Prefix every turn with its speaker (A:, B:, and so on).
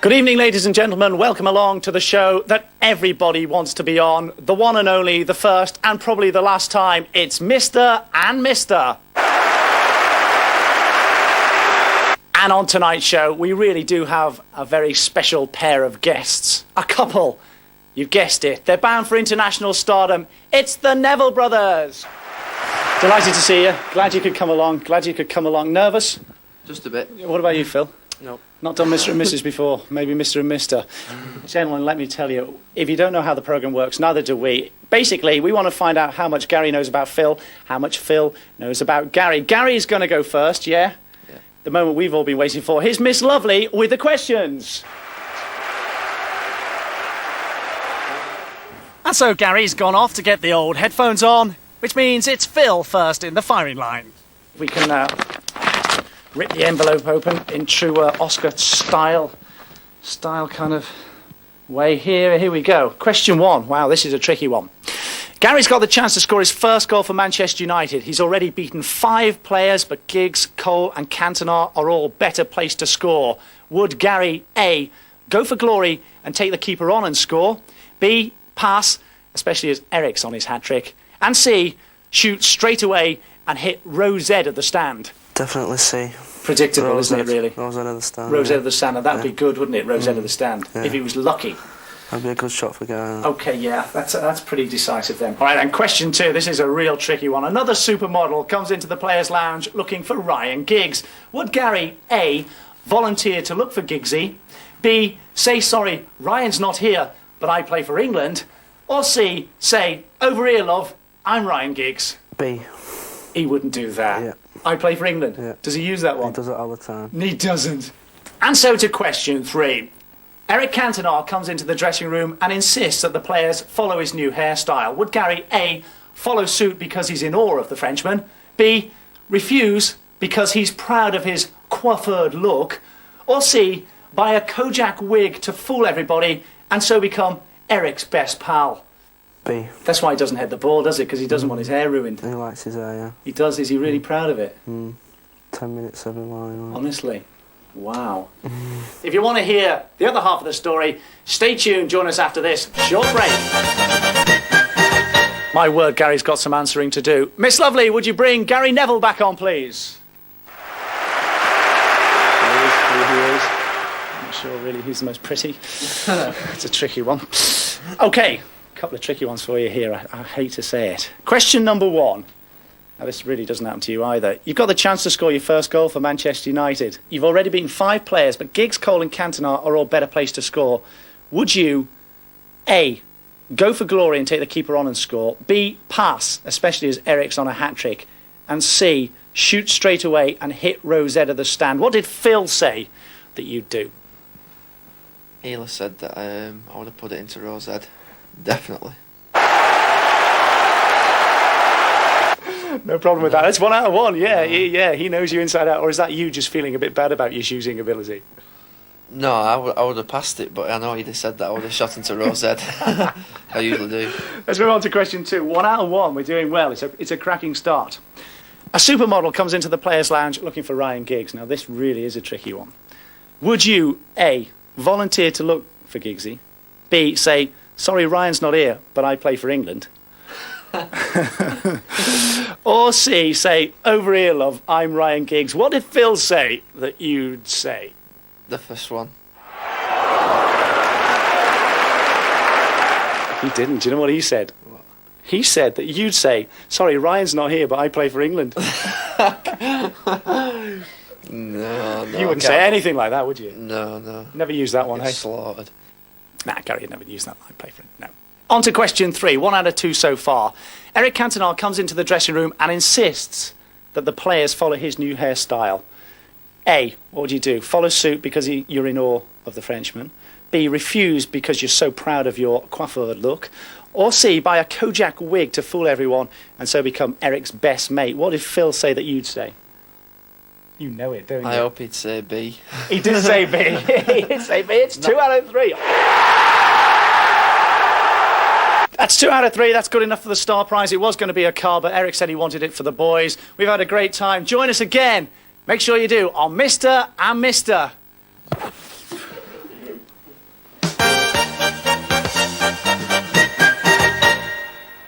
A: Good evening, ladies and gentlemen. Welcome along to the show that everybody wants to be on. The one and only, the first, and probably the last time. It's Mr. and Mr. And on tonight's show, we really do have a very special pair of guests. A couple. You've guessed it. They're bound for international stardom. It's the Neville Brothers. Delighted to see you. Glad you could come along. Nervous?
B: Just a bit.
A: What about you, Phil?
B: No.
A: Not done Mr. and Mrs. before, maybe Mr. and Mr. Gentlemen, let me tell you, if you don't know how the programme works, neither do we. Basically, we want to find out how much Gary knows about Phil, how much Phil knows about Gary. Gary's going to go first, yeah?
B: Yeah.
A: The moment we've all been waiting for. Here's Miss Lovely with the questions. And so Gary's gone off to get the old headphones on, which means it's Phil first in the firing line. We can rip the envelope open in true Oscar style kind of way. Here we go. Question 1. Wow, this is a tricky one. Gary's got the chance to score his first goal for Manchester United. He's already beaten 5 players, but Giggs, Cole and Cantona are all better placed to score. Would Gary, A, go for glory and take the keeper on and score? B, pass, especially as Eric's on his hat-trick? And C, shoot straight away and hit row Z of the stand?
C: Definitely C.
A: Predictable, isn't it, really?
C: Row Z of the stand.
A: Row Z of the stand, and that'd be good, wouldn't it? Row Z of the stand, if he was lucky.
C: That'd be a good shot for Gary.
A: Okay, yeah, that's pretty decisive then. All right, and question 2, this is a real tricky one. Another supermodel comes into the players' lounge looking for Ryan Giggs. Would Gary, A, volunteer to look for Giggsy? B, say, sorry, Ryan's not here, but I play for England? Or C, say, over here, love, I'm Ryan Giggs?
C: B.
A: He wouldn't do that.
C: Yeah.
A: I play for England.
C: Yeah.
A: Does he use that one?
C: He does it all the time.
A: He doesn't. And so to question 3. Eric Cantona comes into the dressing room and insists that the players follow his new hairstyle. Would Gary, A, follow suit because he's in awe of the Frenchman? B, refuse because he's proud of his coiffured look? Or C, buy a Kojak wig to fool everybody and so become Eric's best pal?
C: B.
A: That's why he doesn't head the ball, does it? Because he doesn't want his hair ruined.
C: He likes his hair, yeah.
A: He does. Is he really proud of it?
C: 10 minutes every morning.
A: Honestly. Wow. If you want to hear the other half of the story, stay tuned. Join us after this short break. My word, Gary's got some answering to do. Miss Lovely, would you bring Gary Neville back on, please? Here he is. I'm not sure really who's the most pretty. It's a tricky one. Okay. Couple of tricky ones for you here. I hate to say it. Question number 1. Now, this really doesn't happen to you either. You've got the chance to score your first goal for Manchester United. You've already beaten 5 players, but Giggs, Cole and Cantona are all better placed to score. Would you, A, go for glory and take the keeper on and score? B, pass, especially as Eric's on a hat-trick? And C, shoot straight away and hit row Z of the stand? What did Phil say that you'd do?
B: Hila said that I would have put it into row Z. Definitely.
A: No problem with that. That's 1 out of 1. Yeah, he knows you inside out. Or is that you just feeling a bit bad about your shooting ability?
B: No, I would have passed it, but I know he'd have said that I would have shot into row Z. I usually do.
A: Let's move on to question 2. 1 out of 1. We're doing well. It's a cracking start. A supermodel comes into the players' lounge looking for Ryan Giggs. Now, this really is a tricky one. Would you, A, volunteer to look for Giggsy? B, say, sorry, Ryan's not here, but I play for England? Or C, say, over here, love, I'm Ryan Giggs. What did Phil say that you'd say?
B: The first one.
A: He didn't. Do you know what he said? What? He said that you'd say, sorry, Ryan's not here, but I play for England.
B: No.
A: You wouldn't say anything like that, would you?
B: No.
A: Never use that one, hey?
B: Slaughtered.
A: Nah, Gary would never use that line. Play for him. No. On to question 3. 1 out of 2 so far. Eric Cantona comes into the dressing room and insists that the players follow his new hairstyle. A, what would you do? Follow suit because you're in awe of the Frenchman. B, refuse because you're so proud of your coiffured look. Or C, buy a Kojak wig to fool everyone and so become Eric's best mate. What did Phil say that you'd say? You know it, don't you?
B: I hope he'd say B.
A: He did say B. He did say B. It's 2 out of 3. That's 2 out of 3. That's good enough for the star prize. It was going to be a car, but Eric said he wanted it for the boys. We've had a great time. Join us again. Make sure you do on Mr. and Mr.